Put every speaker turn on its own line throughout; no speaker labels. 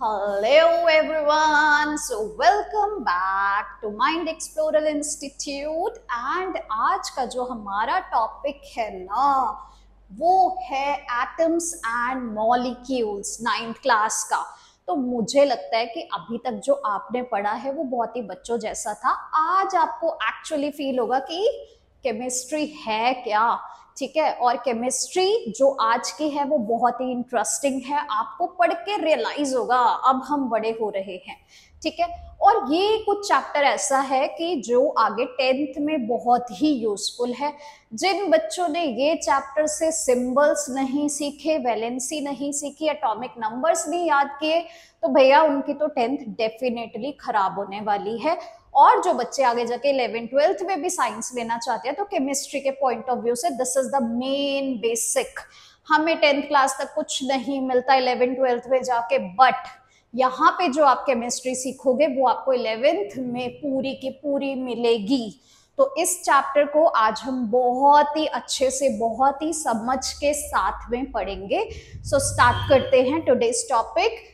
Hello everyone, so welcome back to Mind Explorer Institute and आज का जो हमारा टॉपिक है ना वो है atoms and molecules 9th class का। तो मुझे लगता है कि अभी तक जो आपने पढ़ा है वो बहुत ही बच्चों जैसा था। आज आपको एक्चुअली फील होगा कि केमिस्ट्री है क्या, ठीक है। और केमिस्ट्री जो आज की है वो बहुत ही इंटरेस्टिंग है, आपको पढ़ के रियलाइज होगा अब हम बड़े हो रहे हैं, ठीक है। और ये कुछ चैप्टर ऐसा है कि जो आगे 10th में बहुत ही यूजफुल है। जिन बच्चों ने ये चैप्टर से सिंबल्स नहीं सीखे, वैलेंसी नहीं सीखी, एटॉमिक नंबर्स नहीं याद किए, तो भैया उनकी तो 10th डेफिनेटली खराब होने वाली है। और जो बच्चे आगे जाके 11th 12th में भी साइंस लेना चाहते हैं तो केमिस्ट्री के पॉइंट ऑफ व्यू से this is the main basic. हमें 10th क्लास तक कुछ नहीं मिलता 11th 12th में जाके, बट यहाँ पे जो आप केमिस्ट्री सीखोगे वो आपको 11th में पूरी की पूरी मिलेगी। तो इस चैप्टर को आज हम बहुत ही अच्छे से, बहुत ही समझ के साथ में पढ़ेंगे। सो स्टार्ट करते हैं today's topic,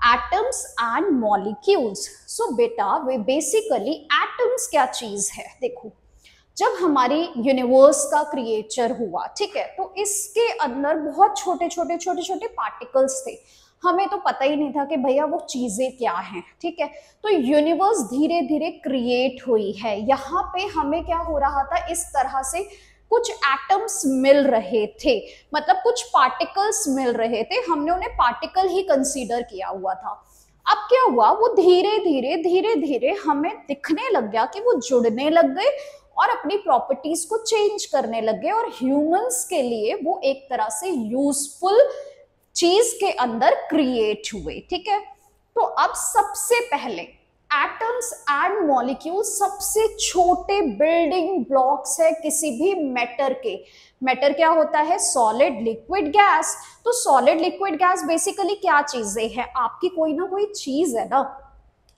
atoms and molecules. So बेटा वे बेसिकली एटम्स क्या चीज है, देखो जब हमारी यूनिवर्स का क्रिएचर हुआ, ठीक है, तो इसके अंदर बहुत छोटे छोटे छोटे छोटे पार्टिकल्स थे। हमें तो पता ही नहीं था कि भैया वो चीजें क्या हैं, ठीक है। तो यूनिवर्स धीरे धीरे क्रिएट हुई है। यहाँ पे हमें क्या हो रहा था, इस तरह से कुछ एटम्स मिल रहे थे, मतलब कुछ पार्टिकल्स मिल रहे थे, हमने उन्हें पार्टिकल ही कंसीडर किया हुआ था। अब क्या हुआ, वो धीरे धीरे हमें दिखने लग गया कि वो जुड़ने लग गए और अपनी प्रॉपर्टीज को चेंज करने लग गए, और ह्यूमंस के लिए वो एक तरह से यूजफुल चीज के अंदर क्रिएट हुए, ठीक है। तो अब सबसे पहले एटम्स एंड मॉलिक्यूल सबसे छोटे बिल्डिंग ब्लॉक्स है किसी भी मैटर के। मैटर क्या होता है, सॉलिड, लिक्विड, गैस। तो सॉलिड, लिक्विड, गैस बेसिकली क्या चीजें हैं, आपकी कोई ना कोई चीज है ना।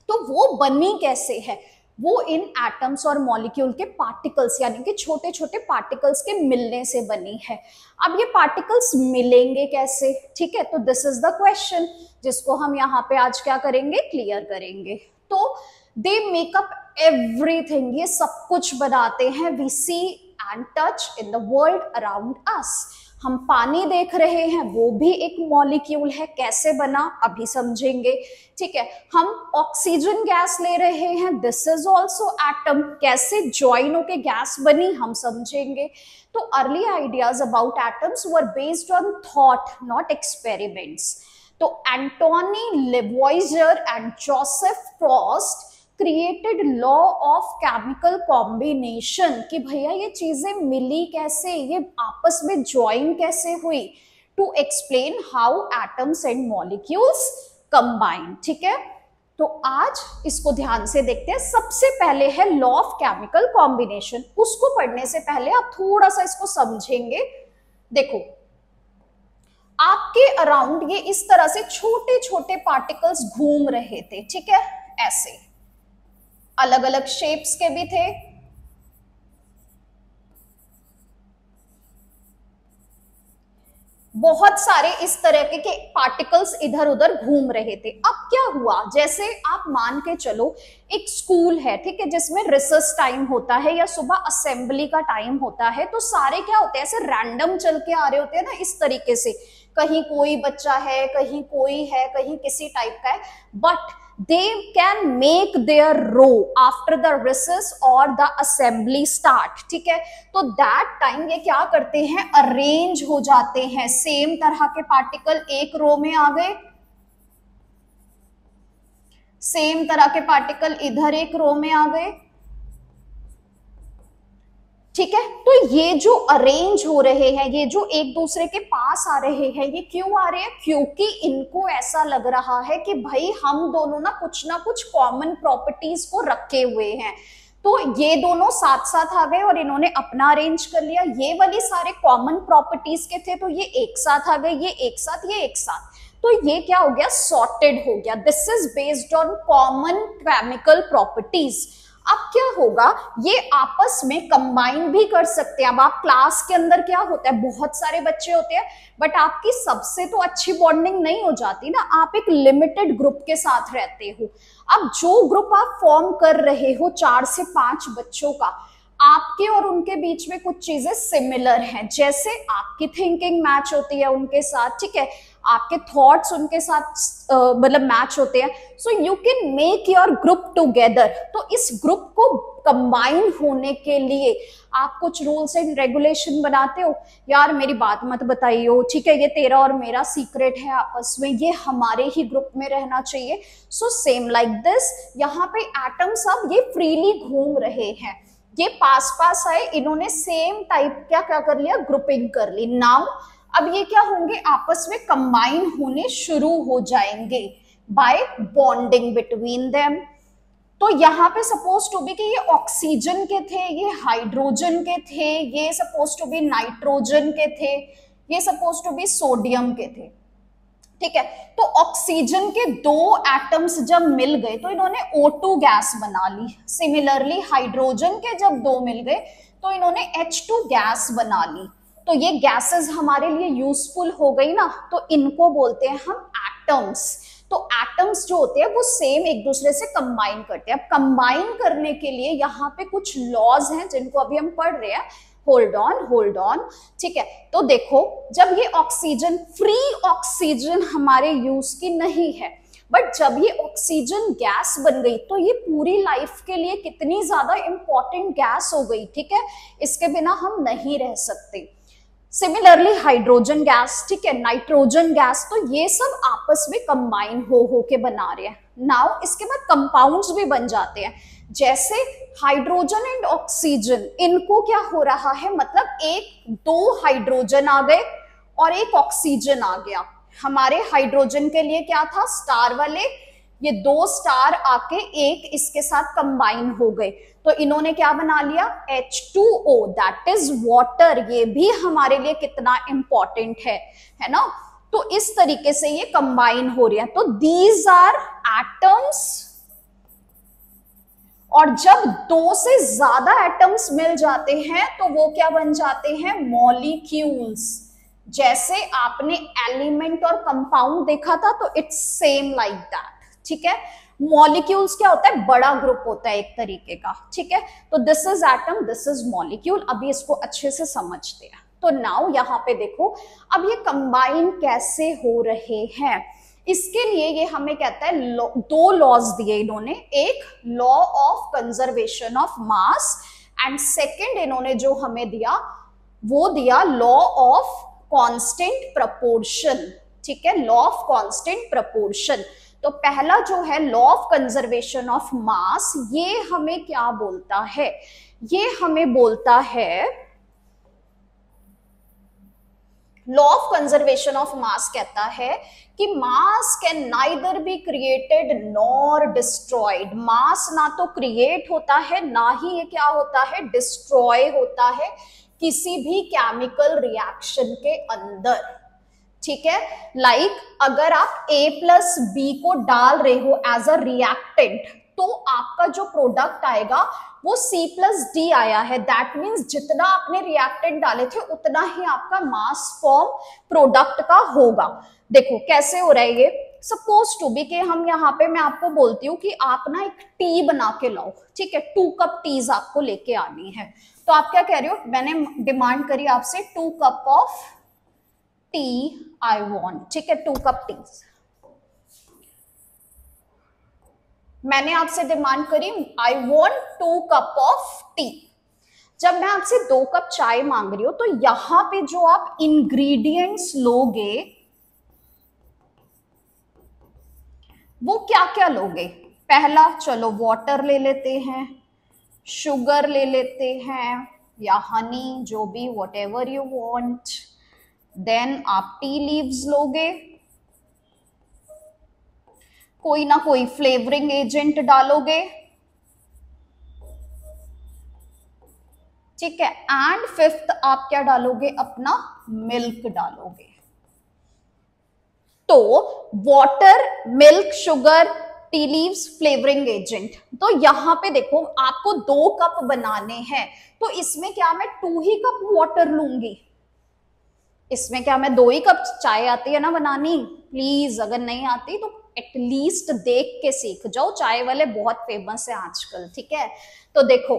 तो वो बनी कैसे है, वो इन एटम्स और मॉलिक्यूल के पार्टिकल्स यानी कि छोटे छोटे पार्टिकल्स के मिलने से बनी है। अब ये पार्टिकल्स मिलेंगे कैसे, ठीक है, तो दिस इज द क्वेश्चन जिसको हम यहाँ पे आज क्या करेंगे, क्लियर करेंगे। तो दे मेकअप एवरीथिंग, ये सब कुछ बनाते हैं। We see and touch in the world around us. हम पानी देख रहे हैं, वो भी एक मॉलिक्यूल है, कैसे बना अभी समझेंगे, ठीक है। हम ऑक्सीजन गैस ले रहे हैं, दिस इज ऑल्सो एटम, कैसे ज्वाइन होके गैस बनी हम समझेंगे। तो early ideas about atoms were based on thought, not experiments. तो Antoine Lavoisier and Joseph Frost created law of chemical combination, कि भैया ये चीजें मिली कैसे, ये आपस में ज्वाइन कैसे हुई, to explain how atoms and molecules combine, ठीक है। तो आज इसको ध्यान से देखते हैं। सबसे पहले है लॉ ऑफ केमिकल कॉम्बिनेशन। उसको पढ़ने से पहले आप थोड़ा सा इसको समझेंगे। देखो आपके अराउंड ये इस तरह से छोटे छोटे पार्टिकल्स घूम रहे थे, ठीक है, ऐसे अलग अलग शेप्स के भी थे। बहुत सारे इस तरह के पार्टिकल्स इधर उधर घूम रहे थे। अब क्या हुआ, जैसे आप मान के चलो एक स्कूल है, ठीक है, जिसमें रिसर्च टाइम होता है या सुबह असेंबली का टाइम होता है, तो सारे क्या होते हैं, ऐसे रैंडम चल के आ रहे होते हैं ना, इस तरीके से, कहीं कोई बच्चा है, कहीं कोई है, कहीं किसी टाइप का है, but they can make their row after the recess or the assembly start, ठीक है। तो that time ये क्या करते हैं, अरेंज हो जाते हैं। सेम तरह के पार्टिकल एक रो में आ गए, सेम तरह के पार्टिकल इधर एक रो में आ गए, ठीक है। तो ये जो अरेंज हो रहे हैं, ये जो एक दूसरे के पास आ रहे हैं, ये क्यों आ रहे हैं, क्योंकि इनको ऐसा लग रहा है कि भाई हम दोनों ना कुछ कॉमन प्रॉपर्टीज को रखे हुए हैं। तो ये दोनों साथ साथ आ गए और इन्होंने अपना अरेंज कर लिया। ये वाली सारे कॉमन प्रॉपर्टीज के थे, तो ये एक साथ आ गए, ये एक साथ, ये एक साथ। तो ये क्या हो गया, सॉर्टेड हो गया। This is based on common chemical properties. अब क्या होगा, ये आपस में कंबाइन भी कर सकते हैं। अब आप क्लास के अंदर क्या होता है, बहुत सारे बच्चे होते हैं, बट आपकी सबसे तो अच्छी बॉन्डिंग नहीं हो जाती ना, आप एक लिमिटेड ग्रुप के साथ रहते हो। अब जो ग्रुप आप फॉर्म कर रहे हो 4 से 5 बच्चों का, आपके और उनके बीच में कुछ चीजें सिमिलर हैं, जैसे आपकी थिंकिंग मैच होती है उनके साथ, ठीक है, आपके थॉट्स उनके साथ मतलब मैच होते हैं, so you can make your group together. तो इस ग्रुप को कंबाइन होने के लिए आप कुछ रूल्स एंड रेगुलेशन बनाते हो, यार मेरी बात मत बताइयो, ठीक है, ये तेरा और मेरा सीक्रेट है आपस में, ये हमारे ही ग्रुप में रहना चाहिए। सो सेम लाइक दिस, यहाँ पे एटम्स अब ये फ्रीली घूम रहे हैं, ये पास पास आए, इन्होंने सेम टाइप क्या क्या कर लिया, ग्रुपिंग कर ली। नाउ अब ये क्या होंगे, आपस में कंबाइन होने शुरू हो जाएंगे बाय बॉन्डिंग बिटवीन देम। तो यहाँ पे सपोज टू बी कि ये ऑक्सीजन के थे, ये हाइड्रोजन के थे, ये सपोज टू बी नाइट्रोजन के थे, ये सपोज टू बी सोडियम के थे, ठीक है। तो ऑक्सीजन के 2 एटम्स जब मिल गए तो इन्होंने O2 गैस बना ली। सिमिलरली हाइड्रोजन के जब 2 मिल गए तो इन्होंने H2 गैस बना ली। तो ये गैसेस हमारे लिए यूजफुल हो गई ना, तो इनको बोलते हैं हम एटम्स। तो एटम्स जो होते हैं वो सेम एक दूसरे से कंबाइन करते हैं। अब कंबाइन करने के लिए यहाँ पे कुछ लॉज हैं जिनको अभी हम पढ़ रहे हैं। होल्ड ऑन, ठीक है। तो देखो, जब ये ऑक्सीजन, फ्री ऑक्सीजन हमारे यूज की नहीं है, बट जब ये ऑक्सीजन गैस बन गई तो ये पूरी लाइफ के लिए कितनी ज्यादा इंपॉर्टेंट गैस हो गई, ठीक है, इसके बिना हम नहीं रह सकते। सिमिलरली हाइड्रोजन गैस, ठीक है, नाइट्रोजन गैस, तो ये सब आपस में कंबाइन हो के बना रहे हैं। नाउ इसके बाद कंपाउंड्स भी बन जाते हैं, जैसे हाइड्रोजन एंड ऑक्सीजन, इनको क्या हो रहा है, मतलब 2 हाइड्रोजन आ गए और एक ऑक्सीजन आ गया। हमारे हाइड्रोजन के लिए क्या था, स्टार वाले, ये 2 स्टार आके एक इसके साथ कंबाइन हो गए, तो इन्होंने क्या बना लिया, H2O, दैट इज वाटर। ये भी हमारे लिए कितना इंपॉर्टेंट है ना। तो इस तरीके से ये कंबाइन हो रही है। तो दीज आर एटम्स, और जब 2 से ज्यादा एटम्स मिल जाते हैं तो वो क्या बन जाते हैं, मॉलिक्यूल्स। जैसे आपने एलिमेंट और कंपाउंड देखा था, तो इट्स सेम लाइक दैट, ठीक है। मॉलिक्यूल्स क्या होता है, बड़ा ग्रुप होता है एक तरीके का, ठीक है। तो this is atom, this is molecule. अभी इसको अच्छे से समझते हैं। तो नाउ यहाँ पे देखो, अब ये कंबाइन कैसे हो रहे हैं, इसके लिए ये हमें कहता है 2 लॉज दिए इन्होंने, एक law of conservation of mass, and second इन्होंने जो हमें दिया वो दिया लॉ ऑफ कांस्टेंट प्रपोर्शन, ठीक है, लॉ ऑफ कांस्टेंट प्रपोर्शन। तो पहला जो है law of conservation of mass, ये हमें क्या बोलता है, ये हमें बोलता है, law of conservation of mass कहता है कि mass can neither be created nor destroyed. Mass ना तो क्रिएट होता है, ना ही ये क्या होता है, डिस्ट्रॉय होता है किसी भी केमिकल रिएक्शन के अंदर, ठीक है। लाइक अगर आप A+B को डाल रहे हो एज अ रिएक्टेंट, तो आपका जो प्रोडक्ट आएगा वो C+D आया है, दैट मीन्स जितना आपने रिएक्टेंट डाले थे उतना ही आपका मास फॉर्म प्रोडक्ट का होगा। देखो कैसे हो रहा है ये, सपोज टू बी के हम यहाँ पे, मैं आपको बोलती हूँ कि आप ना एक टी बना के लाओ, ठीक है, 2 कप टीज आपको लेके आनी है। तो आप क्या कह रहे हो, मैंने डिमांड करी आपसे 2 cup of T I want, ठीक है, 2 कप टीज मैंने आपसे डिमांड करी, I want 2 cup of T. जब मैं आपसे 2 कप चाय मांग रही हूं, तो यहां पे जो आप इंग्रेडिएंट्स लोगे वो क्या क्या लोगे, पहला चलो वाटर ले लेते हैं, शुगर ले लेते हैं, या हनी, जो भी व्हाटएवर यू वांट। देन आप टी लीव्स लोगे, कोई ना कोई फ्लेवरिंग एजेंट डालोगे, ठीक है, एंड 5th आप क्या डालोगे, अपना मिल्क डालोगे। तो water, milk, sugar, tea leaves flavouring agent. तो यहाँ पे देखो आपको 2 कप बनाने हैं, तो इसमें क्या मैं 2 ही कप वाटर लूंगी, इसमें क्या मैं 2 ही कप, चाय आती है ना बनानी, प्लीज अगर नहीं आती तो एटलीस्ट देख के सीख जाओ, चाय वाले बहुत फेमस है आजकल, ठीक है। तो देखो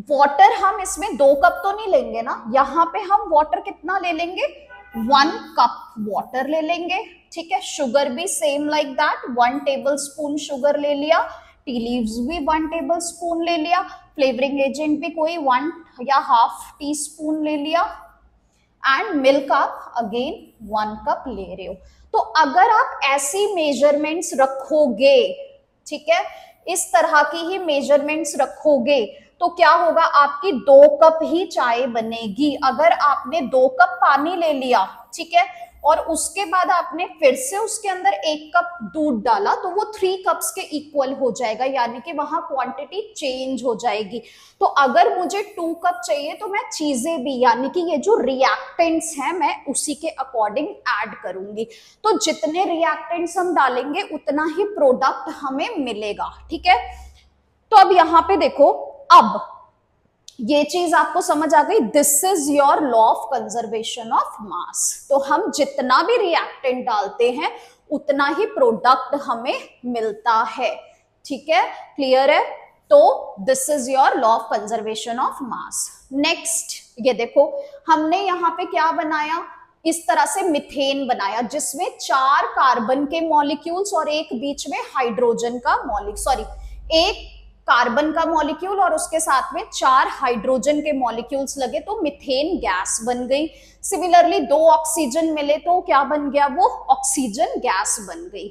वाटर हम इसमें 2 कप तो नहीं लेंगे ना, यहाँ पे हम वाटर कितना ले लेंगे, 1 कप वाटर ले लेंगे, ठीक है। शुगर भी same like that, 1 table spoon sugar ले लिया, टी लीव्स भी 1 टेबल स्पून ले लिया, फ्लेवरिंग एजेंट भी कोई 1 या हाफ टी स्पून ले लिया, एंड मिल्क आप अगेन 1 कप ले रहे हो। तो अगर आप ऐसी मेजरमेंट्स रखोगे, ठीक है, इस तरह की ही मेजरमेंट्स रखोगे, तो क्या होगा, आपकी 2 कप ही चाय बनेगी। अगर आपने 2 कप पानी ले लिया, ठीक है, और उसके बाद आपने फिर से उसके अंदर 1 कप दूध डाला, तो वो 3 कप्स के इक्वल हो जाएगा, यानी कि वहां क्वांटिटी चेंज हो जाएगी। तो अगर मुझे 2 कप चाहिए तो मैं चीजें भी, यानी कि ये जो रिएक्टेंट्स हैं, मैं उसी के अकॉर्डिंग ऐड करूंगी। तो जितने रिएक्टेंट्स हम डालेंगे उतना ही प्रोडक्ट हमें मिलेगा, ठीक है। तो अब यहाँ पे देखो, अब ये चीज आपको समझ आ गई, this is your law of conservation of मास। तो हम जितना भी रिएक्टेंट डालते हैं उतना ही प्रोडक्ट हमें मिलता है, ठीक है, क्लियर है। तो this is your law of conservation of mass. Next ये देखो, हमने यहाँ पे क्या बनाया, इस तरह से मिथेन बनाया, जिसमें 4 कार्बन के मॉलिक्यूल्स और एक बीच में हाइड्रोजन का एक कार्बन का मॉलिक्यूल और उसके साथ में 4 हाइड्रोजन के मॉलिक्यूल्स लगे, तो मिथेन गैस बन गई। सिमिलरली 2 ऑक्सीजन मिले तो क्या बन गया, वो ऑक्सीजन गैस बन गई।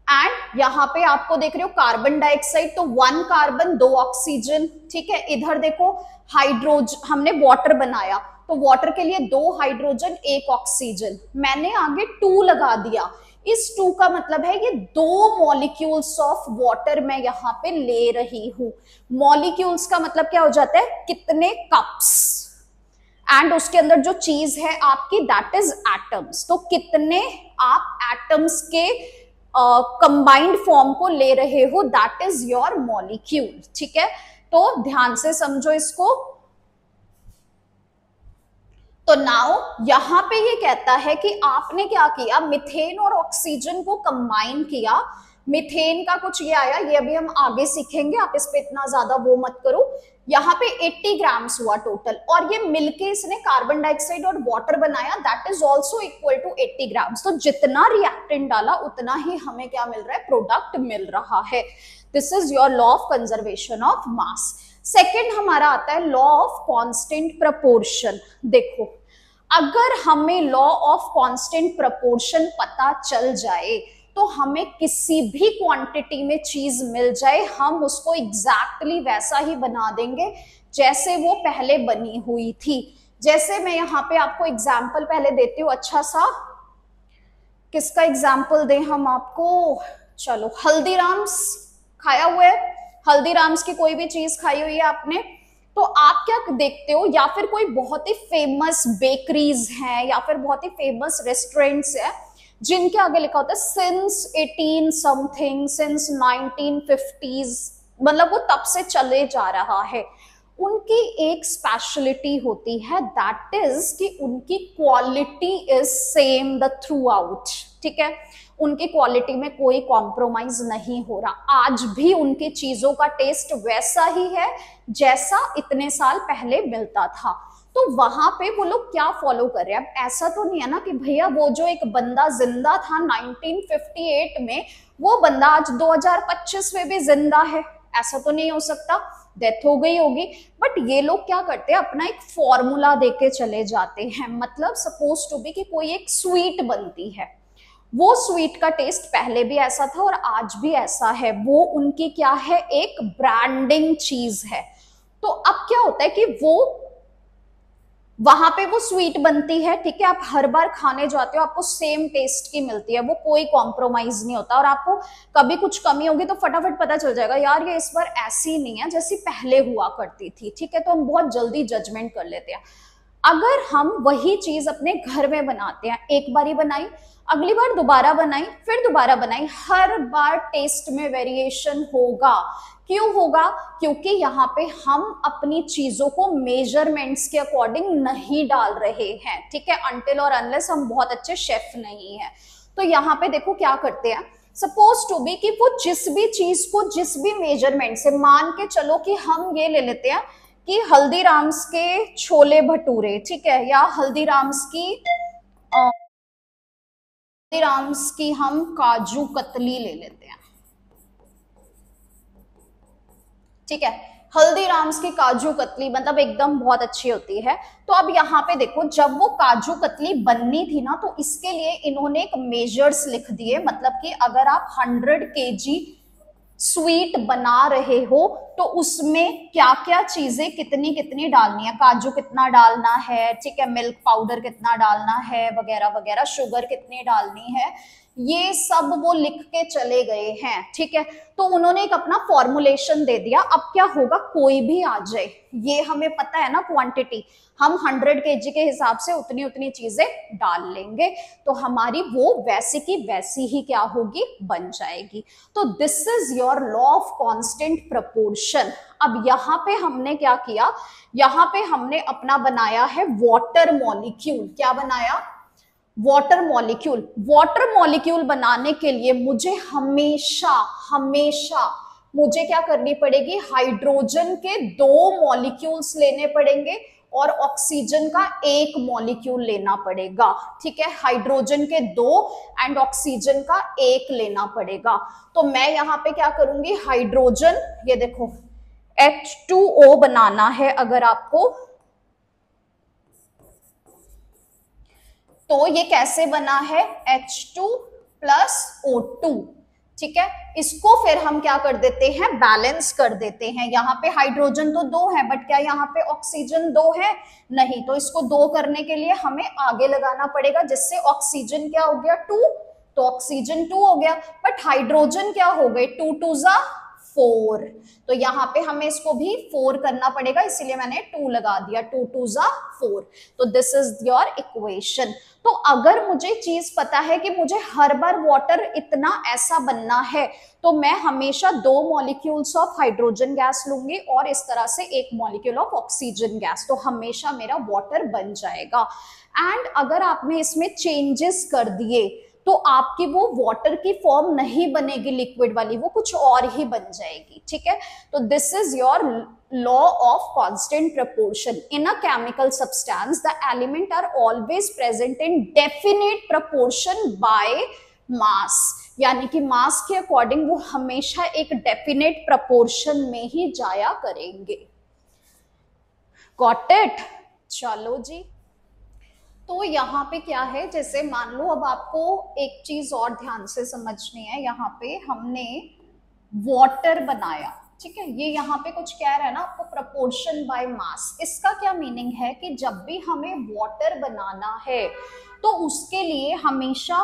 एंड यहाँ पे आपको देख रहे हो कार्बन डाइऑक्साइड, तो 1 कार्बन 2 ऑक्सीजन, ठीक है। इधर देखो हाइड्रोजन, हमने वाटर बनाया, तो वाटर के लिए 2 हाइड्रोजन 1 ऑक्सीजन, मैंने आगे 2 लगा दिया। इस 2 का मतलब है ये 2 मॉलिक्यूल्स ऑफ वाटर मैं यहाँ पे ले रही हूं। मॉलिक्यूल्स का मतलब क्या हो जाता है, कितने कप्स, एंड उसके अंदर जो चीज है आपकी, दैट इज एटम्स। तो कितने आप एटम्स के कंबाइंड फॉर्म को ले रहे हो, दैट इज योर मॉलिक्यूल, ठीक है। तो ध्यान से समझो इसको। तो नाउ यहां पे ये कहता है कि आपने क्या किया, मिथेन और ऑक्सीजन को कंबाइन किया, मिथेन का कुछ ये आया, ये अभी हम आगे सीखेंगे, आप इस पे इतना ज्यादा वो मत करो। यहाँ पे 80 ग्राम्स हुआ टोटल, और ये मिलके इसने कार्बन डाइऑक्साइड और वाटर बनाया, that is also equal to 80 grams. तो जितना रिएक्टेंट डाला उतना ही हमें क्या मिल रहा है, प्रोडक्ट मिल रहा है। This is your law of conservation of mass. Second हमारा आता है लॉ ऑफ कॉन्स्टेंट प्रपोर्शन। देखो अगर हमें लॉ ऑफ कांस्टेंट प्रपोर्शन पता चल जाए, तो हमें किसी भी क्वांटिटी में चीज मिल जाए, हम उसको एग्जैक्टली वैसा ही बना देंगे जैसे वो पहले बनी हुई थी। जैसे मैं यहाँ पे आपको एग्जाम्पल पहले देती हूँ, अच्छा सा, किसका एग्जाम्पल दें हम आपको, चलो हल्दीराम्स खाया हुआ है, हल्दीराम्स की कोई भी चीज खाई हुई है आपने, तो आप क्या देखते हो, या फिर कोई बहुत ही फेमस बेकरीज हैं या फिर बहुत ही फेमस रेस्टोरेंट्स हैं जिनके आगे लिखा होता है सिंस 18 समथिंग, सिंस 1950s, मतलब वो तब से चले जा रहा है। उनकी एक स्पेशलिटी होती है, दैट इज कि उनकी quality is same the through out, ठीक है। उनकी क्वालिटी में कोई कॉम्प्रोमाइज नहीं हो रहा, आज भी उनकी चीजों का टेस्ट वैसा ही है जैसा इतने साल पहले मिलता था। तो वहां पे वो लोग क्या फॉलो कर रहे हैं, अब ऐसा तो नहीं है ना कि भैया वो जो एक बंदा जिंदा था 1958 में, वो बंदा आज 2025 में भी जिंदा है, ऐसा तो नहीं हो सकता, डेथ हो गई होगी। बट ये लोग क्या करते हैं, अपना एक फॉर्मूला देके चले जाते हैं। मतलब सपोज टू बी कि कोई एक स्वीट बनती है, वो स्वीट का टेस्ट पहले भी ऐसा था और आज भी ऐसा है, वो उनकी क्या है, एक ब्रांडिंग चीज है। तो अब क्या होता है कि वो वहां पे वो स्वीट बनती है, ठीक है, आप हर बार खाने जाते हो आपको सेम टेस्ट की मिलती है, वो कोई कॉम्प्रोमाइज नहीं होता, और आपको कभी कुछ कमी होगी तो फटाफट पता चल जाएगा यार ये इस बार ऐसी नहीं है जैसी पहले हुआ करती थी, ठीक है। तो हम बहुत जल्दी जजमेंट कर लेते हैं। अगर हम वही चीज अपने घर में बनाते हैं, एक बारी बनाई, अगली बार दोबारा बनाई, फिर दोबारा बनाई, हर बार टेस्ट में वेरिएशन होगा। क्यों होगा? क्योंकि यहाँ पे हम अपनी चीजों को मेजरमेंट्स के अकॉर्डिंग नहीं डाल रहे हैं, ठीक है, अनटिल और अनलेस हम बहुत अच्छे शेफ नहीं है। तो यहाँ पे देखो क्या करते हैं, सपोज टू बी कि वो जिस भी चीज को जिस भी मेजरमेंट से, मान के चलो कि हम ये ले लेते हैं कि हल्दीराम्स के छोले भटूरे, ठीक है, या हल्दीराम्स की हम काजू कतली ले लेते हैं, ठीक है, हल्दीराम्स की काजू कतली मतलब एकदम बहुत अच्छी होती है। तो अब यहाँ पे देखो, जब वो काजू कतली बननी थी ना, तो इसके लिए इन्होंने एक मेजर्स लिख दिए, मतलब कि अगर आप 100 kg स्वीट बना रहे हो तो उसमें क्या क्या चीजें कितनी कितनी डालनी है, काजू कितना डालना है, ठीक है, मिल्क पाउडर कितना डालना है, वगैरह वगैरह, शुगर कितनी डालनी है, ये सब वो लिख के चले गए हैं, ठीक है। तो उन्होंने एक अपना फॉर्मुलेशन दे दिया। अब क्या होगा, कोई भी आ जाए, ये हमें पता है ना क्वांटिटी, हम 100 kg के हिसाब से उतनी उतनी चीजें डाल लेंगे, तो हमारी वो वैसी की वैसी ही क्या होगी, बन जाएगी। तो this is your law of constant proportion. अब यहाँ पे हमने क्या किया, यहाँ पे हमने अपना बनाया है वाटर मॉलिक्यूल। क्या बनाया? Water molecule. वाटर मॉलिक्यूल बनाने के लिए मुझे हमेशा हमेशा मुझे क्या करनी पड़ेगी, हाइड्रोजन के 2 मॉलिक्यूल्स लेने पड़ेंगे और ऑक्सीजन का 1 मॉलिक्यूल लेना पड़ेगा, ठीक है, हाइड्रोजन के 2 एंड ऑक्सीजन का 1 लेना पड़ेगा। तो मैं यहाँ पे क्या करूंगी, हाइड्रोजन, ये देखो H2O बनाना है अगर आपको, तो ये कैसे बना है, H2+O2, ठीक है। इसको फिर हम क्या कर देते हैं, बैलेंस कर देते हैं। यहाँ पे हाइड्रोजन तो 2 है, बट क्या यहाँ पे ऑक्सीजन 2 है? नहीं। तो इसको 2 करने के लिए हमें आगे लगाना पड़ेगा, जिससे ऑक्सीजन क्या हो गया, 2, तो ऑक्सीजन 2 हो गया, बट हाइड्रोजन क्या हो गए, 2 2 जा 4, तो यहाँ पे हमें इसको भी 4 करना पड़ेगा, इसीलिए मैंने 2 लगा दिया, 2 2 जा 4। तो दिस इज योर इक्वेशन। तो अगर मुझे चीज पता है कि मुझे हर बार वाटर इतना ऐसा बनना है, तो मैं हमेशा 2 मॉलिक्यूल्स ऑफ हाइड्रोजन गैस लूंगी और इस तरह से 1 मॉलिक्यूल ऑफ ऑक्सीजन गैस, तो हमेशा मेरा वाटर बन जाएगा। एंड अगर आपने इसमें चेंजेस कर दिए तो आपकी वो वाटर की फॉर्म नहीं बनेगी लिक्विड वाली, वो कुछ और ही बन जाएगी, ठीक है। तो this is your law of constant proportion. In a chemical substance, the element are always present in definite proportion by mass. यानी कि मास के अकॉर्डिंग वो हमेशा एक डेफिनेट प्रपोर्शन में ही जाया करेंगे। Got it? चलो जी। तो यहाँ पे क्या है, जैसे मान लो, अब आपको एक चीज और ध्यान से समझनी है। यहाँ पे हमने वाटर बनाया, ठीक है, ये यहाँ पे कुछ कह रहा है ना आपको, प्रपोर्शन बाय मास। इसका क्या मीनिंग है कि जब भी हमें वाटर बनाना है तो उसके लिए हमेशा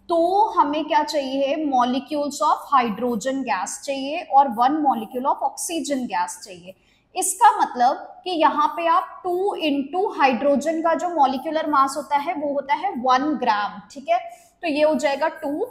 2 हमें क्या चाहिए, मॉलिक्यूल्स ऑफ हाइड्रोजन गैस चाहिए और 1 मॉलिक्यूल ऑफ ऑक्सीजन गैस चाहिए। इसका मतलब कि यहाँ पे आप 2 इंटू हाइड्रोजन का जो मॉलिक्यूलर मास होता है वो होता है 1 ग्राम, ठीक है, तो ये हो जाएगा 2,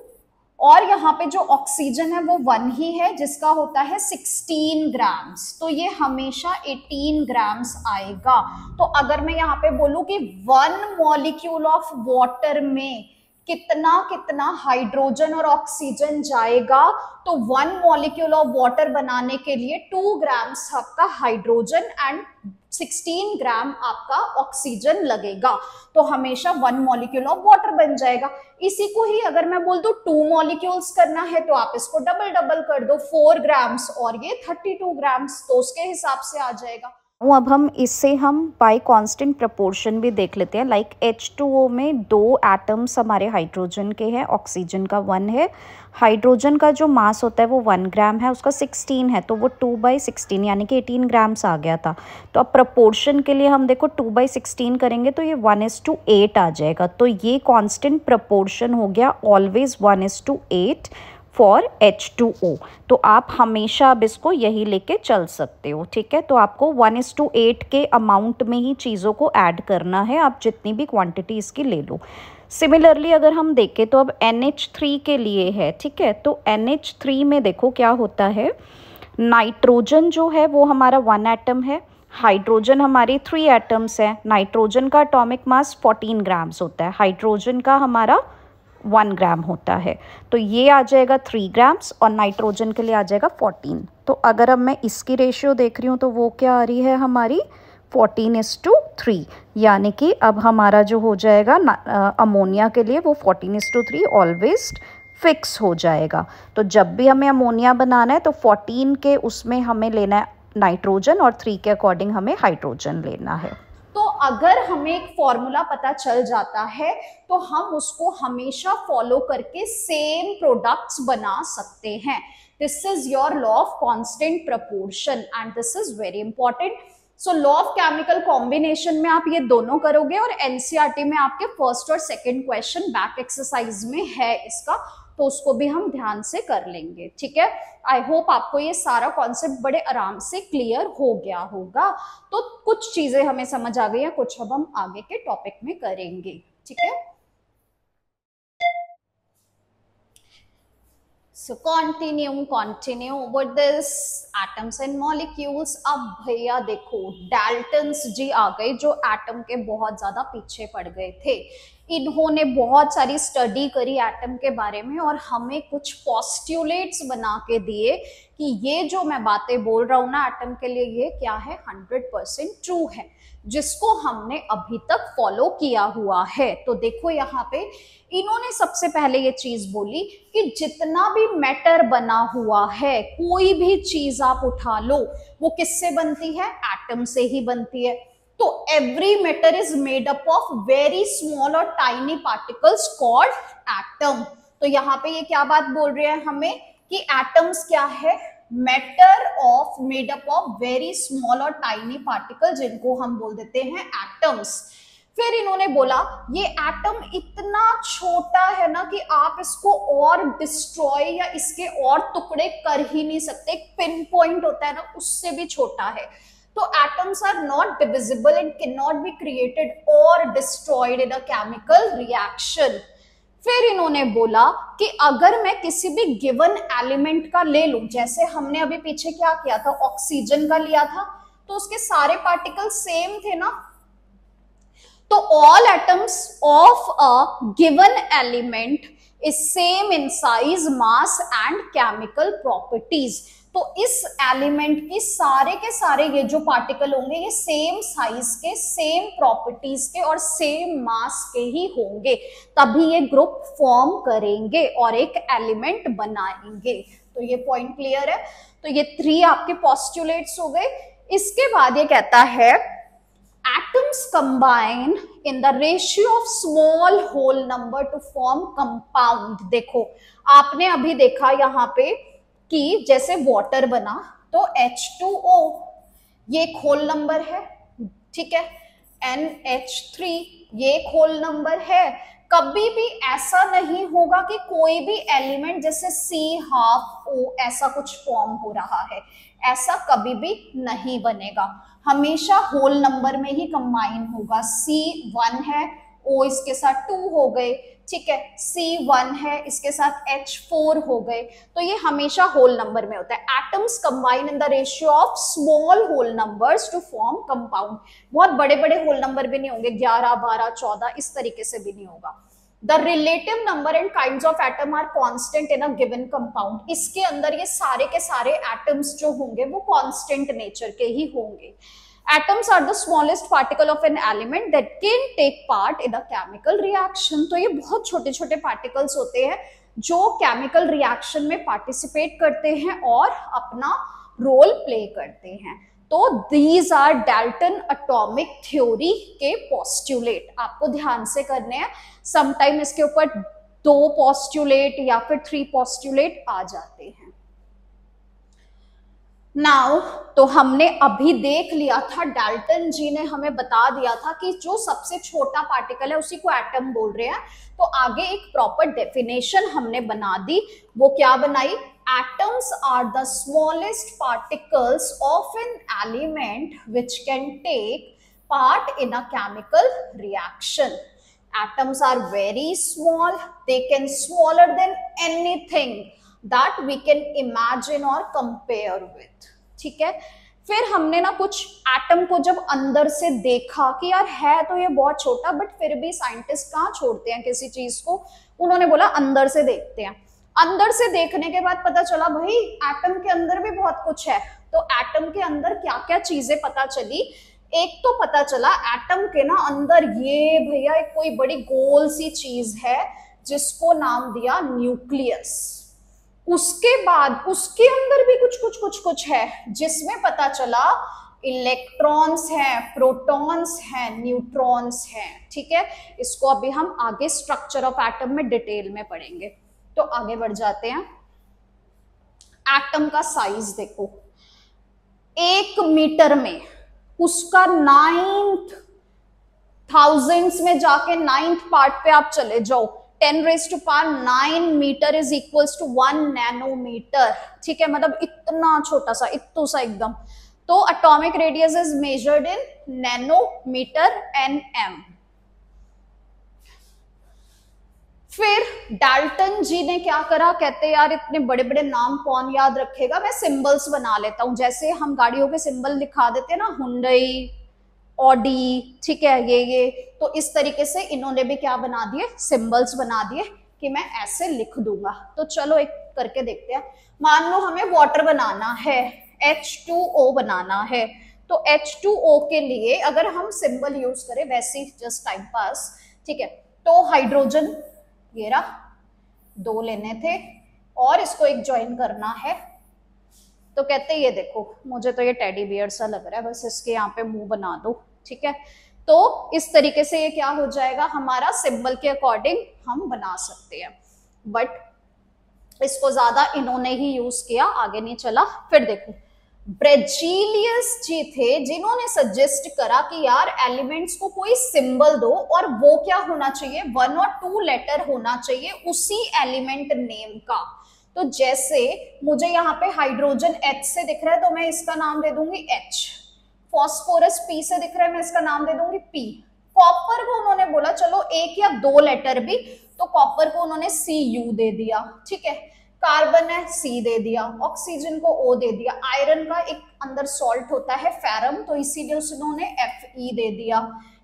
और यहाँ पे जो ऑक्सीजन है वो 1 ही है, जिसका होता है 16 ग्राम्स, तो ये हमेशा 18 ग्राम्स आएगा। तो अगर मैं यहाँ पे बोलूं कि 1 मॉलिक्यूल ऑफ वाटर में कितना कितना हाइड्रोजन और ऑक्सीजन जाएगा, तो 1 मॉलिक्यूल ऑफ वाटर बनाने के लिए 2 ग्राम्स आपका हाइड्रोजन एंड 16 ग्राम आपका ऑक्सीजन लगेगा, तो हमेशा 1 मॉलिक्यूल ऑफ वाटर बन जाएगा। इसी को ही अगर मैं बोल दूं 2 मॉलिक्यूल्स करना है, तो आप इसको डबल डबल कर दो, 4 ग्राम्स और ये 32 ग्राम्स, तो उसके हिसाब से आ जाएगा।
अब हम इससे हम बाय कांस्टेंट प्रपोर्शन भी देख लेते हैं। लाइक H2O में 2 एटम्स हमारे हाइड्रोजन के हैं, ऑक्सीजन का 1 है। हाइड्रोजन का जो मास होता है वो 1 ग्राम है, उसका 16 है, तो वो 2/16 यानी कि 18 ग्राम्स आ गया था। तो अब प्रपोर्शन के लिए हम देखो 2/16 करेंगे तो ये 1:8 आ जाएगा। तो ये कांस्टेंट प्रपोर्शन हो गया ऑलवेज 1:8 फॉर H2O। तो आप हमेशा अब इसको यही लेके चल सकते हो, ठीक है। तो आपको 1:8 के अमाउंट में ही चीज़ों को ऐड करना है, आप जितनी भी क्वांटिटी इसकी ले लो। सिमिलरली अगर हम देखें तो अब NH3 के लिए है, ठीक है। तो NH3 में देखो क्या होता है, नाइट्रोजन जो है वो हमारा 1 एटम है, हाइड्रोजन हमारे 3 एटम्स है। नाइट्रोजन का एटॉमिक मास 14 ग्राम्स होता है, हाइड्रोजन का हमारा 1 ग्राम होता है। तो ये आ जाएगा 3 ग्राम्स और नाइट्रोजन के लिए आ जाएगा 14। तो अगर अब मैं इसकी रेशियो देख रही हूँ तो वो क्या आ रही है हमारी 14:3, यानी कि अब हमारा जो हो जाएगा अमोनिया के लिए वो 14:3 ऑलवेज फिक्स हो जाएगा। तो जब भी हमें अमोनिया बनाना है तो 14 के उसमें हमें लेना है नाइट्रोजन और 3 के अकॉर्डिंग हमें हाइड्रोजन लेना है।
तो अगर हमें एक फॉर्मूला पता चल जाता है तो हम उसको हमेशा फॉलो करके सेम प्रोडक्ट्स बना सकते हैं। This is your law of constant proportion and this is very important. So law of chemical combination में आप ये दोनों करोगे और एनसीईआरटी में आपके फर्स्ट और सेकंड क्वेश्चन बैक एक्सरसाइज में है इसका, तो उसको भी हम ध्यान से कर लेंगे, ठीक है। आई होप आपको ये सारा कॉन्सेप्ट बड़े आराम से क्लियर हो गया होगा। तो कुछ चीजें हमें समझ आ गई हैं, कुछ अब हम आगे के टॉपिक में करेंगे, ठीक है। So continue with this atoms and molecules। अब भैया देखो डाल्टन्स जी आ गए जो एटम के बहुत ज्यादा पीछे पड़ गए थे। इन्होंने बहुत सारी स्टडी करी एटम के बारे में और हमें कुछ पोस्ट्यूलेट्स बना के दिए कि ये जो मैं बातें बोल रहा हूँ ना एटम के लिए ये क्या है 100% ट्रू है, जिसको हमने अभी तक फॉलो किया हुआ है। तो देखो यहाँ पे इन्होंने सबसे पहले ये चीज बोली कि जितना भी मैटर बना हुआ है, कोई भी चीज आप उठा लो वो किससे बनती है, एटम से ही बनती है। तो every matter is made up of very small और टाइनी पार्टिकल्स कॉल्ड एटम। तो यहाँ पे ये क्या बात बोल रहे हैं हमें कि एटम्स क्या है, matter of made up of very small और टाइनी पार्टिकल, जिनको हम बोल देते हैं एटम्स। फिर इन्होंने बोला ये एटम इतना छोटा है ना कि आप इसको और डिस्ट्रॉय या इसके और टुकड़े कर ही नहीं सकते, एक पिन पॉइंट होता है ना उससे भी छोटा है। तो atoms are not divisible and can not be created और destroyed in a chemical reaction. फिर इन्होंने बोला कि अगर मैं किसी भी गिवन एलिमेंट का ले लूं, जैसे हमने अभी पीछे क्या किया था, ऑक्सीजन का लिया था, तो उसके सारे पार्टिकल सेम थे ना। तो all atoms of a given element is same in size, mass and chemical properties. तो इस एलिमेंट की सारे के सारे ये जो पार्टिकल होंगे ये सेम साइज के, सेम प्रॉपर्टीज के और सेम मास के ही होंगे, तभी ये ग्रुप फॉर्म करेंगे और एक एलिमेंट बनाएंगे। तो ये पॉइंट क्लियर है। तो ये 3 आपके पोस्टुलेट्स हो गए। इसके बाद ये कहता है atoms combine in the ratio of small whole number to form compound। देखो आपने अभी देखा यहाँ पे कि जैसे वाटर बना तो H2O ये एक होल नंबर है, ठीक है, NH3 ये एक होल नंबर है। कभी भी ऐसा नहीं होगा कि कोई भी एलिमेंट जैसे C12O ऐसा कुछ फॉर्म हो रहा है, ऐसा कभी भी नहीं बनेगा, हमेशा होल नंबर में ही कंबाइन होगा। C1 है, O इसके साथ 2 हो गए, ठीक है, C1 है इसके साथ H4 हो गए, तो ये हमेशा होल नंबर में होता है। Atoms combine in the ratio of small whole numbers to form compound. बहुत बड़े बड़े होल नंबर भी नहीं होंगे, 11, 12, 14 इस तरीके से भी नहीं होगा। The relative number and kinds of atom are constant in a given compound। इसके अंदर ये सारे के सारे atoms जो होंगे वो constant nature के ही होंगे। Atoms are the smallest particle of an element that can take part in a chemical reaction। तो ये बहुत छोटे छोटे particles होते हैं जो chemical reaction में participate करते हैं और अपना role play करते हैं। तो these are Dalton atomic theory के postulate, आपको ध्यान से करने हैं। समटाइम इसके ऊपर 2 postulate या फिर 3 postulate आ जाते हैं। नाउ तो हमने अभी देख लिया था, डाल्टन जी ने हमें बता दिया था कि जो सबसे छोटा पार्टिकल है उसी को एटम बोल रहे हैं। तो आगे एक प्रॉपर डेफिनेशन हमने बना दी। वो क्या बनाई? Atoms are the smallest particles of an element which can take part in a chemical reaction. Atoms are very small, they can smaller than anything that we can imagine or compare with। ठीक है, फिर हमने ना कुछ atom को जब अंदर से देखा कि यार है तो ये बहुत छोटा, बट फिर भी साइंटिस्ट कहाँ छोड़ते हैं किसी चीज को, उन्होंने बोला अंदर से देखते हैं। अंदर से देखने के बाद पता चला भाई एटम के अंदर भी बहुत कुछ है। तो एटम के अंदर क्या क्या चीजें पता चली? एक तो पता चला एटम के ना अंदर ये भैया एक कोई बड़ी गोल सी चीज है जिसको नाम दिया न्यूक्लियस। उसके बाद उसके अंदर भी कुछ है जिसमें पता चला इलेक्ट्रॉन्स हैं, प्रोटॉन्स हैं, न्यूट्रॉन्स हैं। ठीक है, इसको अभी हम आगे स्ट्रक्चर ऑफ एटम में डिटेल में पढ़ेंगे। तो आगे बढ़ जाते हैं। एटम का साइज देखो, 1 मीटर में उसका 9th थाउजेंड्स में जाके 9th पार्ट पे आप चले जाओ, 10⁻⁹ metre is equals to 1 nanometre. ठीक है, मतलब इतना छोटा सा, इत्तू सा एकदम। तो atomic radius is measured in nanometre nm। फिर डाल्टन जी ने क्या करा, कहते यार इतने बड़े बड़े नाम कौन याद रखेगा, मैं सिंबल्स बना लेता हूं। जैसे हम गाड़ियों के सिंबल दिखा देते हैं ना, हुंडई, ऑडी, ठीक है, ये तो इस तरीके से इन्होंने भी क्या बना दिए, सिंबल्स बना दिए कि मैं ऐसे लिख दूंगा। तो चलो एक करके देखते हैं। मान लो हमें वाटर बनाना है, H2O बनाना है। तो H2O के लिए अगर हम सिंबल यूज करें वैसे जस्ट टाइम पास, ठीक है, तो हाइड्रोजन ये रहा, 2 लेने थे और इसको एक ज्वाइन करना है। तो कहते ये देखो, मुझे तो ये टेडी बियर सा लग रहा है, बस इसके यहाँ पे मुंह बना दो। ठीक है, तो इस तरीके से ये क्या हो जाएगा, हमारा सिंबल के अकॉर्डिंग हम बना सकते हैं। बट इसको ज्यादा इन्होंने ही यूज किया, आगे नहीं चला। फिर देखो ब्रेजिलियस जी थे जिन्होंने सजेस्ट करा कि यार एलिमेंट्स को कोई सिंबल दो, और वो क्या होना चाहिए, 1 और 2 लेटर होना चाहिए उसी एलिमेंट नेम का। तो जैसे मुझे यहाँ पे हाइड्रोजन H से दिख रहा है तो मैं इसका नाम दे दूंगी H, फॉस्फोरस P से दिख रहा है मैं इसका नाम दे दूंगी P। कॉपर को उन्होंने बोला चलो 1 या 2 लेटर भी, तो कॉपर को उन्होंने Cu दे दिया। ठीक है, कार्बन है C दे दिया, ऑक्सीजन को O दे दिया, आयरन का एक अंदर सॉल्ट होता है फेरम, तो इसीलिए उन्होंने Fe दे दिया।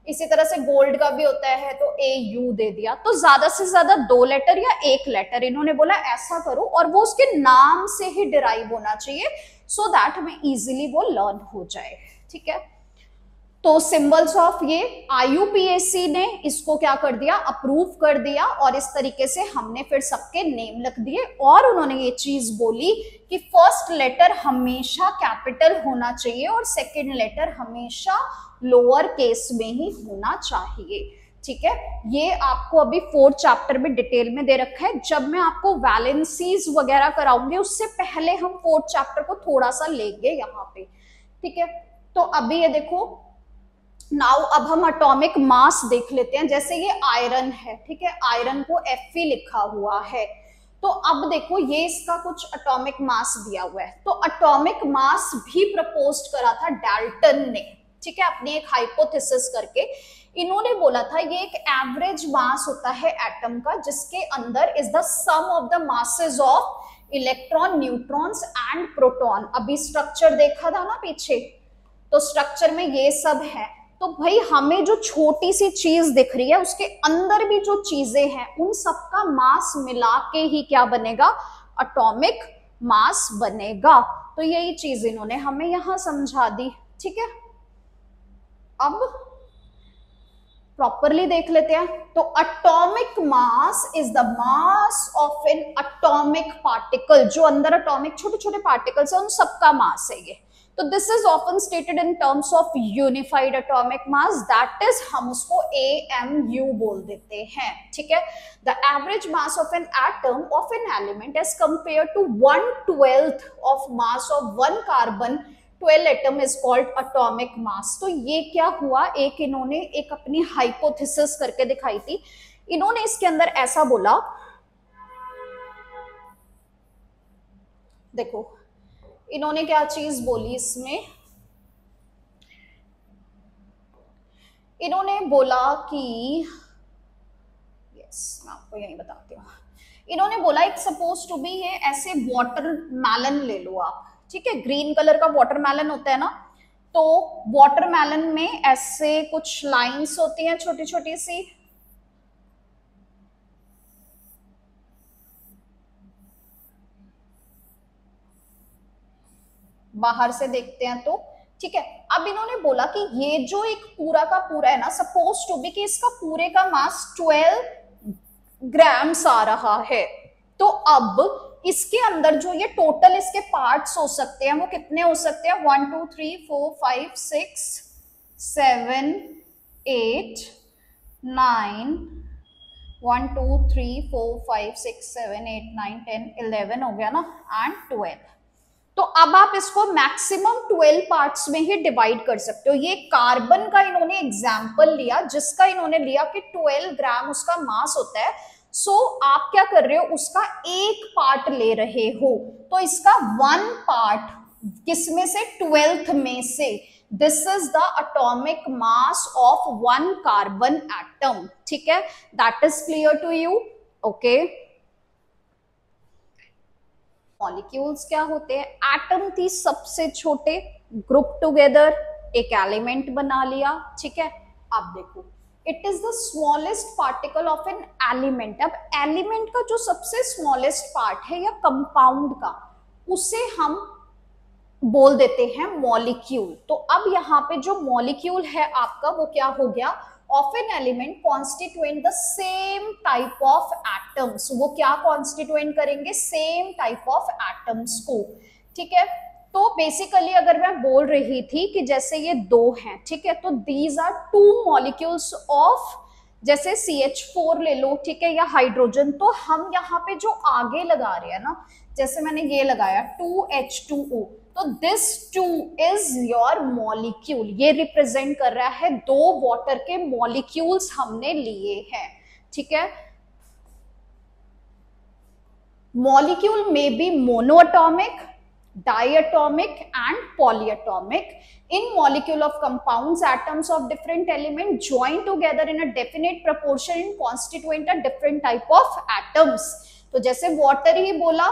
इसी तरह से गोल्ड का भी होता है तो Au दे दिया। तो ज्यादा से ज्यादा 2 लेटर या 1 लेटर इन्होंने बोला ऐसा करो, और वो उसके नाम से ही डिराइव होना चाहिए सो दैट हमें इजीली वो लर्न हो जाए। ठीक है, तो सिंबल्स ऑफ ये IUPAC ने इसको क्या कर दिया, अप्रूव कर दिया, और इस तरीके से हमने फिर सबके नेम लिख दिए। और उन्होंने ये चीज बोली कि फर्स्ट लेटर हमेशा कैपिटल होना चाहिए और सेकंड लेटर हमेशा लोअर केस में ही होना चाहिए। ठीक है, ये आपको अभी 4th चैप्टर में डिटेल में दे रखा है। जब मैं आपको वैलेंसीज वगैरह कराऊंगी उससे पहले हम 4th चैप्टर को थोड़ा सा लेंगे यहाँ पे। ठीक है, तो अभी ये देखो नाउ, अब हम एटॉमिक मास देख लेते हैं। जैसे ये आयरन है, ठीक है, आयरन को Fe लिखा हुआ है। तो अब देखो ये इसका कुछ एटॉमिक मास दिया हुआ है। तो एटॉमिक मास भी प्रपोज्ड करा था डाल्टन ने, ठीक है, अपनी एक हाइपोथेसिस करके। इन्होंने बोला था ये एक एवरेज मास होता है एटम का, जिसके अंदर is the sum of the masses of electron, neutrons and proton. अभी स्ट्रक्चर देखा था ना पीछे, तो स्ट्रक्चर में ये सब है। तो भाई हमें जो छोटी सी चीज दिख रही है उसके अंदर भी जो चीजें हैं उन सबका मास मिला के ही क्या बनेगा, एटॉमिक मास बनेगा। तो यही चीज इन्होंने हमें यहां समझा दी। ठीक है, अब प्रॉपरली देख लेते हैं। तो atomic mass is the mass of N atomic particle, जो अंदर एटॉमिक छोटे छोटे पार्टिकल्स है उन सबका मास है ये। तो this is often stated in terms of unified atomic mass, that is हम उसको AMU बोल देते हैं, ठीक है। The average mass of an atom of an element as compare to 1/12 of mass of one carbon 12 atom is called atomic mass. तो ये क्या हुआ, एक इन्होंने एक अपनी हाइपोथेसिस करके दिखाई थी। इन्होंने इसके अंदर ऐसा बोला, देखो इन्होंने क्या चीज बोली इसमें, इन्होंने बोला कि मैं आपको यही बताती हूँ। इन्होंने बोला एक सपोज टू बी ये ऐसे वाटरमेलन ले लो आप, ठीक है, ग्रीन कलर का वाटरमेलन होता है ना, तो वाटरमेलन में ऐसे कुछ लाइंस होती हैं छोटी छोटी सी, बाहर से देखते हैं तो, ठीक है। अब इन्होंने बोला कि ये जो एक पूरा का पूरा है ना, सपोज टू बी कि इसका पूरे का मास 12 ग्राम्स आ रहा है, तो अब इसके अंदर जो ये टोटल इसके पार्ट्स हो सकते हैं वो कितने हो सकते हैं, 1 2 3 4 5 6 7 8 9 1 2 3 4 5 6 7 8 9 10 11 हो गया ना, एंड 12। तो अब आप इसको मैक्सिमम 12 पार्ट्स में ही डिवाइड कर सकते हो। ये कार्बन का इन्होंने एग्जाम्पल लिया, जिसका इन्होंने लिया कि 12 ग्राम उसका मास होता है। सो आप क्या कर रहे हो, उसका एक पार्ट ले रहे हो, तो इसका 1 पार्ट किसमें से, 12th में से। This is the atomic mass of 1 carbon atom, ठीक है, that is clear to you, okay. Molecules क्या होते हैं, एटम थी सबसे छोटे, ग्रुप टुगेदर एक एलिमेंट बना लिया, ठीक है। अब देखो it is the smallest particle of an element. अब एलिमेंट का जो सबसे स्मॉलेस्ट पार्ट है या कंपाउंड का, उसे हम बोल देते हैं मॉलिक्यूल। तो अब यहाँ पे जो मॉलिक्यूल है आपका वो क्या हो गया, of an element constituent the same type of atoms। वो क्या constituent करेंगे, same type of atoms को, ठीक है। तो बेसिकली अगर मैं बोल रही थी कि जैसे ये दो हैं, ठीक है, तो these are two molecules of, जैसे CH4 ले लो, ठीक है, या हाइड्रोजन, तो हम यहाँ पे जो आगे लगा रहे हैं ना, जैसे मैंने ये लगाया 2H2O, तो दिस 2 इज योर मॉलिक्यूल। ये रिप्रेजेंट कर रहा है दो वाटर के मॉलिक्यूल्स हमने लिए हैं, ठीक है। मॉलिक्यूल में be monoatomic, diatomic and polyatomic. In molecule of compounds, atoms of different element join together in a definite proportion and constituent a different type of atoms. तो जैसे water ही बोला,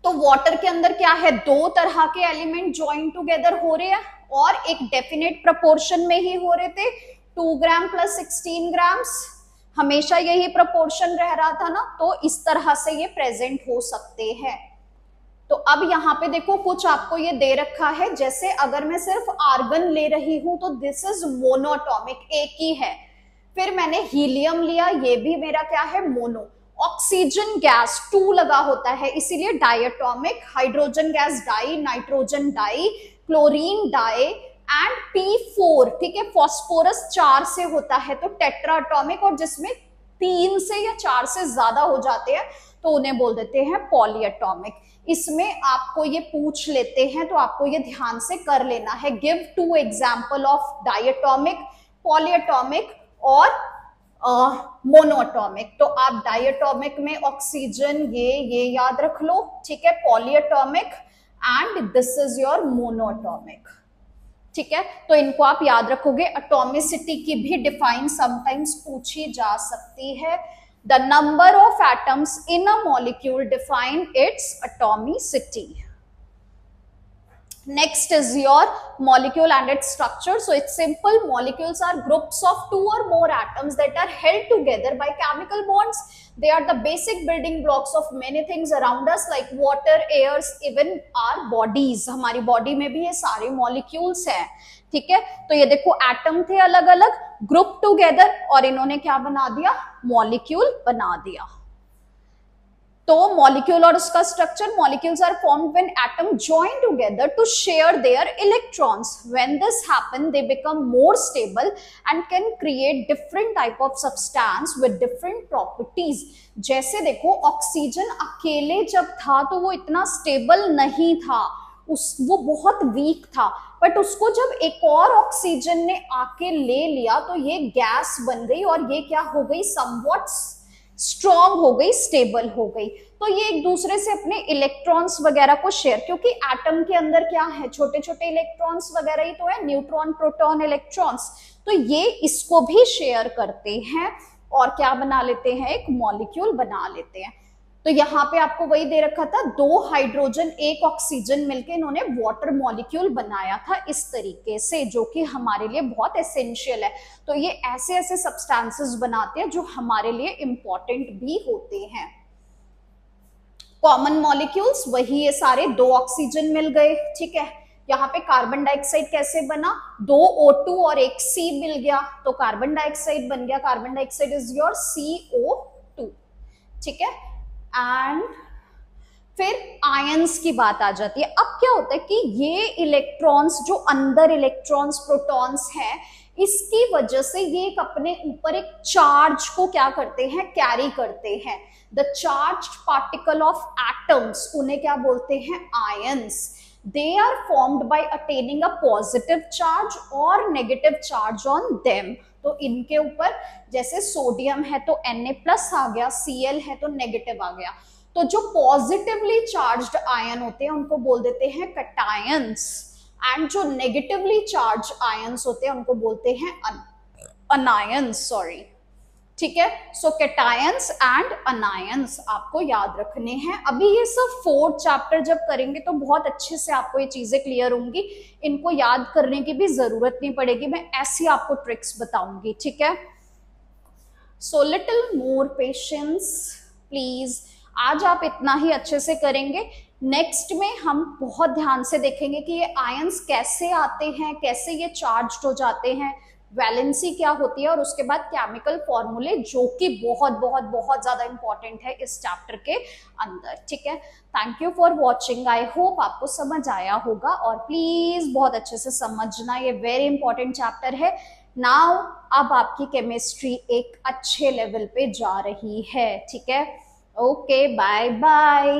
तो वाटर के अंदर क्या है, दो तरह के एलिमेंट ज्वाइन टुगेदर हो रहे हैं और एक डेफिनेट प्रोपोर्शन में ही हो रहे थे। 2 ग्राम प्लस 16 ग्राम्स, हमेशा यही प्रोपोर्शन रह रहा था ना, तो इस तरह से ये प्रेजेंट हो सकते हैं। तो अब यहाँ पे देखो कुछ आपको ये दे रखा है, जैसे अगर मैं सिर्फ आर्गन ले रही हूं तो दिस इज मोनोएटॉमिक, एक ही है। फिर मैंने हीलियम लिया, ये भी मेरा क्या है, मोनो। ऑक्सीजन गैस 2 लगा होता है, इसीलिए diatomic. Hydrogen gas di, nitrogen di, chlorine di and P4, ठीक है। फॉस्फोरस 4 से होता है तो टेट्राटॉमिक, और जिसमें 3 से या 4 से ज्यादा हो जाते हैं तो उन्हें बोल देते हैं पॉलीएटॉमिक। इसमें आपको ये पूछ लेते हैं तो आपको ये ध्यान से कर लेना है, give 2 example of diatomic, polyatomic और मोनोएटॉमिक। तो आप डायटोमिक में ऑक्सीजन, ये याद रख लो, ठीक है, polyatomic and this is your monoatomic, ठीक है। तो इनको आप याद रखोगे। एटॉमिसिटी की भी डिफाइन समटाइम्स पूछी जा सकती है। The number of atoms in a molecule define it's atomicity. Next is your molecule and its structure. So it's simple. Molecules are groups of 2 or more atoms that are held together by chemical bonds. They are the basic building blocks of many things around us like water, air, even our bodies. हमारी body में भी ये सारे molecules हैं, ठीक है। तो ये देखो एटम थे अलग अलग, ग्रुप टुगेदर, और इन्होंने क्या बना दिया, मॉलिक्यूल बना दिया। तो मॉलिक्यूल और उसका structure, molecules are formed when atom join together to share their electrons. When this happen they become more stable and can create different type of substance with different properties. जैसे देखो oxygen अकेले जब था तो वो इतना स्टेबल नहीं था, वो बहुत वीक था, बट उसको जब एक और ऑक्सीजन ने आके ले लिया तो ये गैस बन गई और ये क्या हो गई, समवॉट स्ट्रॉन्ग हो गई, स्टेबल हो गई. तो ये एक दूसरे से अपने इलेक्ट्रॉन्स वगैरह को शेयर, क्योंकि एटम के अंदर क्या है, छोटे छोटे इलेक्ट्रॉन्स वगैरह ही तो है, न्यूट्रॉन प्रोटॉन इलेक्ट्रॉन्स, तो ये इसको भी शेयर करते हैं और क्या बना लेते हैं, एक मॉलिक्यूल बना लेते हैं. तो यहाँ पे आपको वही दे रखा था, 2 हाइड्रोजन 1 ऑक्सीजन मिलके इन्होंने वाटर मॉलिक्यूल बनाया था इस तरीके से, जो कि हमारे लिए बहुत एसेंशियल है. तो ये ऐसे ऐसे सब्सटेंसेस बनाते हैं जो हमारे लिए इंपॉर्टेंट भी होते हैं. कॉमन मॉलिक्यूल्स वही है सारे, 2 ऑक्सीजन मिल गए, ठीक है. यहाँ पे कार्बन डाइऑक्साइड कैसे बना, 2 O2 और 1 C मिल गया तो कार्बन डाइऑक्साइड बन गया. Carbon dioxide is your CO2, ठीक है. एंड फिर आयंस की बात आ जाती है. अब क्या होता है कि ये इलेक्ट्रॉन्स जो अंदर इलेक्ट्रॉन्स प्रोटॉन्स हैं, इसकी वजह से ये एक अपने ऊपर एक चार्ज को क्या करते हैं, कैरी करते हैं. The charged particle of atoms, उन्हें क्या बोलते हैं, ions. They are formed by attaining a positive charge और नेगेटिव चार्ज ऑन देम. तो इनके ऊपर जैसे सोडियम है तो Na+ आ गया, Cl है तो नेगेटिव आ गया. तो जो पॉजिटिवली चार्ज्ड आयन होते हैं उनको बोल देते हैं कटायंस, एंड जो नेगेटिवली चार्ज आयंस होते हैं उनको बोलते हैं अनायंस, सॉरी, ठीक है. सो कैटायंस एंड अनायंस आपको याद रखने हैं. अभी ये सब 4th चैप्टर जब करेंगे तो बहुत अच्छे से आपको ये चीजें क्लियर होंगी, इनको याद करने की भी जरूरत नहीं पड़ेगी, मैं ऐसी आपको ट्रिक्स बताऊंगी, ठीक है. So little more patience please. आज आप इतना ही अच्छे से करेंगे. नेक्स्ट में हम बहुत ध्यान से देखेंगे कि ये आयंस कैसे आते हैं, कैसे ये चार्ज्ड हो जाते हैं, वैलेंसी क्या होती है, और उसके बाद केमिकल फॉर्मूले, जो कि बहुत बहुत बहुत ज्यादा इंपॉर्टेंट है इस चैप्टर के अंदर, ठीक है. Thank you for watching. I hope आपको समझ आया होगा, और प्लीज बहुत अच्छे से समझना, ये वेरी इंपॉर्टेंट चैप्टर है. नाउ अब आपकी केमिस्ट्री एक अच्छे लेवल पे जा रही है, ठीक है. Okay, bye bye.